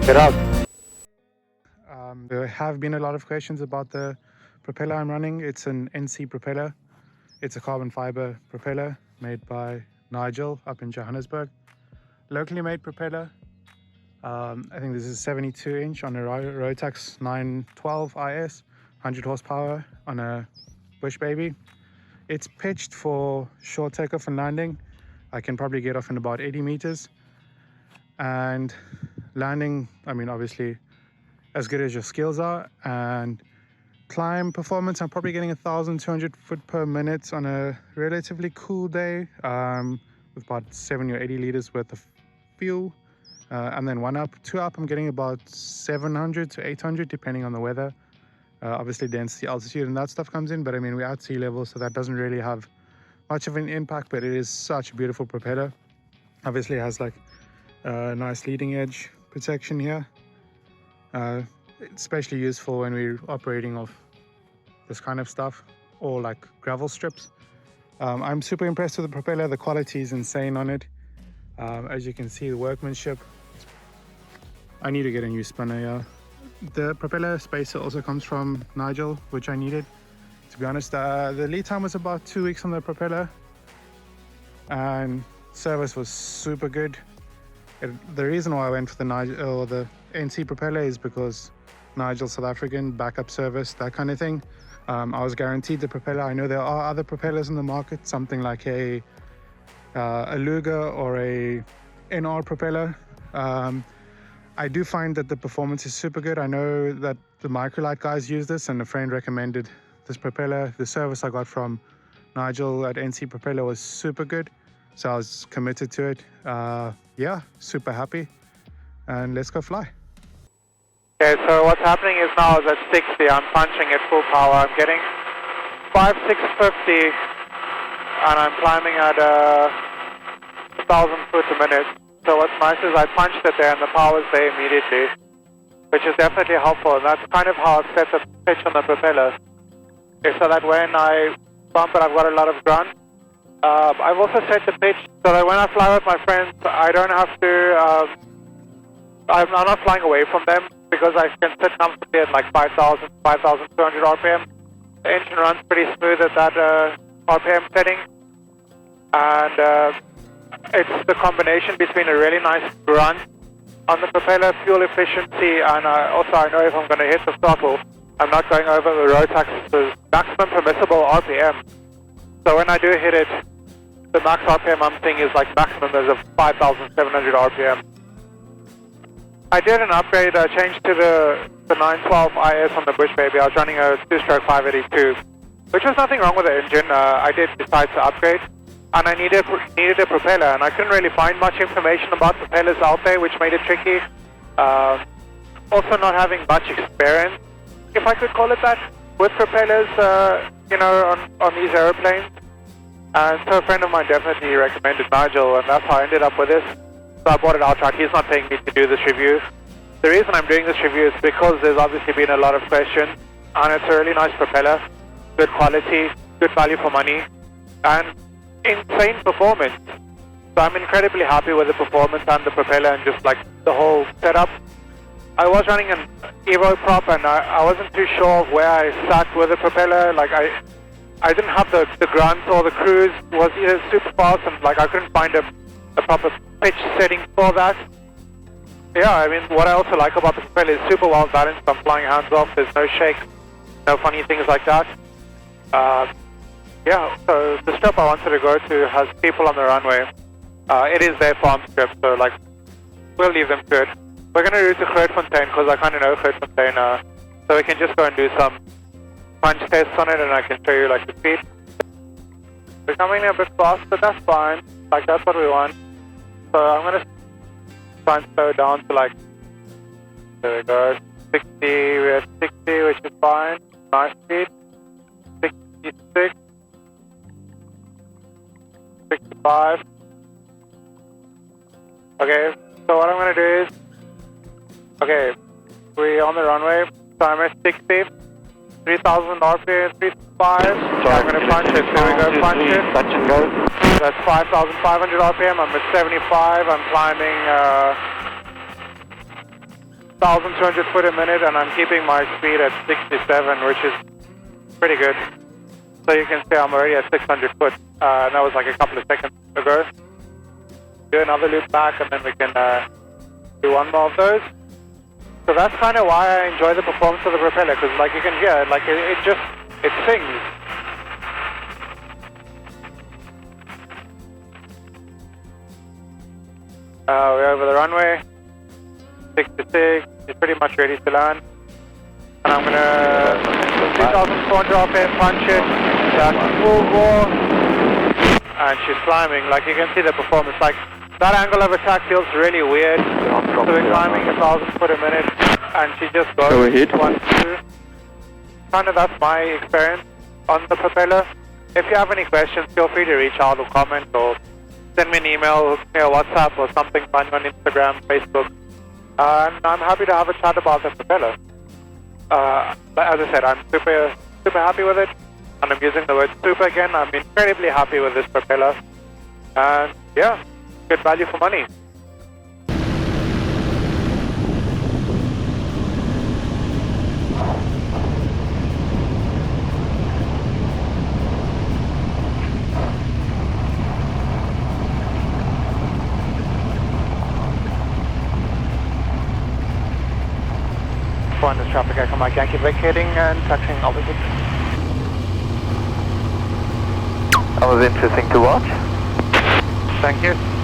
Get out. There have been a lot of questions about the propeller I'm running. It's an NC Propeller. It's a carbon fiber propeller made by Nigel up in Johannesburg. Locally made propeller. I think this is 72 inch on a Rotax 912 IS, 100 horsepower on a Bushbaby. It's pitched for short takeoff and landing. I can probably get off in about 80 meters. And landing, I mean, obviously, as good as your skills are. And climb performance, I'm probably getting 1,200 foot per minute on a relatively cool day, with about 70 or 80 liters worth of fuel. And then 1 up, 2 up, I'm getting about 700 to 800 depending on the weather. Obviously density, altitude and that stuff comes in, but I mean, we're at sea level, so that doesn't really have much of an impact, but it is such a beautiful propeller. Obviously it has like nice leading edge protection here. It's especially useful when we're operating off this kind of stuff or like gravel strips. I'm super impressed with the propeller. The quality is insane on it. As you can see, the workmanship. I need to get a new spinner, yeah. The propeller spacer also comes from Nigel, which I needed. To be honest, the lead time was about 2 weeks on the propeller and service was super good. The reason why I went for the NC Propeller is because Nigel, South African, backup service, that kind of thing. I was guaranteed the propeller. I know there are other propellers in the market, something like a Luger or a NR propeller. I do find that the performance is super good. I know that the Microlight guys use this and a friend recommended this propeller. The service I got from Nigel at NC Propeller was super good, so I was committed to it. Yeah, super happy, and let's go fly. Okay, so what's happening is now is at 60, I'm punching at full power. I'm getting 5,650 and I'm climbing at 1,000 foot a minute. So what's nice is I punched it there and the power's there immediately, which is definitely helpful. And that's kind of how I've set the pitch on the propeller, is so that when I bump it, I've got a lot of grunt. I've also set the pitch so that when I fly with my friends, I don't have to, I'm not flying away from them because I can sit comfortably at like 5,000, 5,200 RPM. The engine runs pretty smooth at that RPM setting. And it's the combination between a really nice grunt on the propeller, fuel efficiency, and also I know if I'm going to hit the throttle, I'm not going over the Rotax's maximum permissible RPM. So when I do hit it, the max RPM I'm seeing is like maximum is of 5,700 RPM. I did an upgrade, I changed to the 912 IS on the Bushbaby. I was running a 2-stroke 582, which was nothing wrong with the engine. I did decide to upgrade, and I needed a propeller, and I couldn't really find much information about propellers out there, which made it tricky. Also not having much experience, if I could call it that, with propellers, you know, on these airplanes. And so a friend of mine definitely recommended Nigel, and that's how I ended up with this. So I bought it outright. He's not paying me to do this review. The reason I'm doing this review is because there's obviously been a lot of questions, and it's a really nice propeller, good quality, good value for money, and insane performance. So I'm incredibly happy with the performance and the propeller and just like the whole setup. I was running an Evo prop and I wasn't too sure of where I sat with the propeller. Like I didn't have the grunt, or the cruise was either super fast and like I couldn't find a proper pitch setting for that. Yeah, I mean, what I also like about the propeller is super well balanced. I'm flying hands off, there's no shake, no funny things like that. Yeah, so the strip I wanted to go to has people on the runway. It is their farm strip, so like, we'll leave them to it. We're going to route to Grootfontein because I kind of know Grootfontein, so we can just go and do some punch tests on it and I can show you like the speed. We're coming in a bit fast, but that's fine. Like, that's what we want. So I'm going to try and slow down to like, there we go, 60, we're at 60, which is fine. Nice speed. 66. 65. Okay, so what I'm going to do is, okay, we're on the runway, so I'm at 60, 3,000 RPM, 365, I'm going to punch it, here we go, punch it, touch and go. That's 5,500 RPM, I'm at 75, I'm climbing 1,200 foot a minute, and I'm keeping my speed at 67, which is pretty good. So you can see I'm already at 600 foot, and that was like a couple of seconds ago. Do another loop back, and then we can do one more of those. So that's kind of why I enjoy the performance of the propeller, because like you can hear, like it sings. We're over the runway, 66, it's pretty much ready to land. And I'm gonna 2,400 RPM punch it, that's full bore, and she's climbing. Like you can see the performance, like that angle of attack feels really weird. So we're climbing 1,000 foot a minute, and she just goes 1, 2. Kind of that's my experience on the propeller. If you have any questions, feel free to reach out or comment or send me an email, hook me a WhatsApp or something, find me on Instagram, Facebook. And I'm happy to have a chat about the propeller. But as I said, I'm super happy with it. And I'm using the word super again. I'm incredibly happy with this propeller. And yeah, good value for money. This traffic, I come back Yankee vacating and taxiing opposite. That was interesting to watch. Thank you.